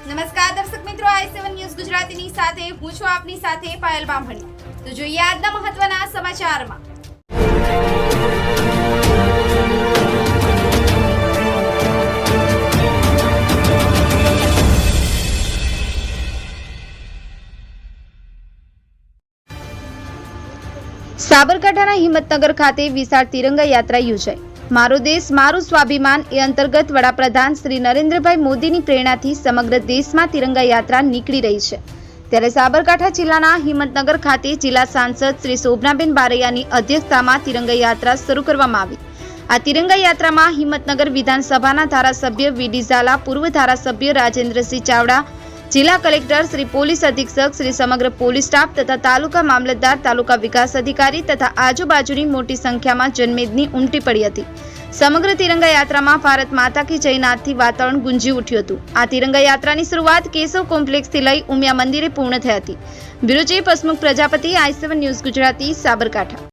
નમસ્કાર દર્શક મિત્રો, i7 ન્યૂઝ ગુજરાતીની સાથે હું છું આપની સાથે પાયલ બામણી। તો જોઈએ આજના મહત્વના સમાચારમાં। સાબરકાંઠાના હિંમતનગર ખાતે વિશાળ તિરંગા યાત્રા યોજાઈ। મારો દેશ મારું સ્વાભિમાન એ અંતર્ગત વડાપ્રધાન શ્રી નરેન્દ્રભાઈ મોદીની પ્રેરણાથી સમગ્ર દેશમાં તિરંગા યાત્રા નીકળી રહી છે। ત્યારે સાબરકાંઠા જિલ્લાના હિંમતનગર ખાતે જિલ્લા સાંસદ શ્રી શોભનાબેન બારૈયાની અધ્યક્ષતામાં તિરંગા યાત્રા શરૂ કરવામાં આવી। આ તિરંગા યાત્રામાં હિંમતનગર વિધાનસભાના ધારાસભ્ય વીડી ઝાલા, પૂર્વ ધારાસભ્ય રાજેન્દ્રસિંહ ચાવડા, જિલ્લા કલેક્ટર શ્રી પોલીસ અધિક્ષક શ્રી, સમગ્ર પોલીસ સ્ટાફ તથા તાલુકા મામલતદાર, તાલુકા વિકાસ અધિકારી તથા આજુબાજુની મોટી સંખ્યામાં જનમેદની ઉમટી પડી હતી। સમગ્ર તિરંગા યાત્રામાં ભારત માતા કી જય નાદથી વાતાવરણ ગુંજી ઉઠ્યું હતું। આ તિરંગા યાત્રાની શરૂઆત કેશવ કોમ્પ્લેક્સથી લઈ ઉમિયા મંદિરે પૂર્ણ થઈ હતી। Bureau chief Hasmukh Prajapati, i7 news Gujarati, Sabarkantha.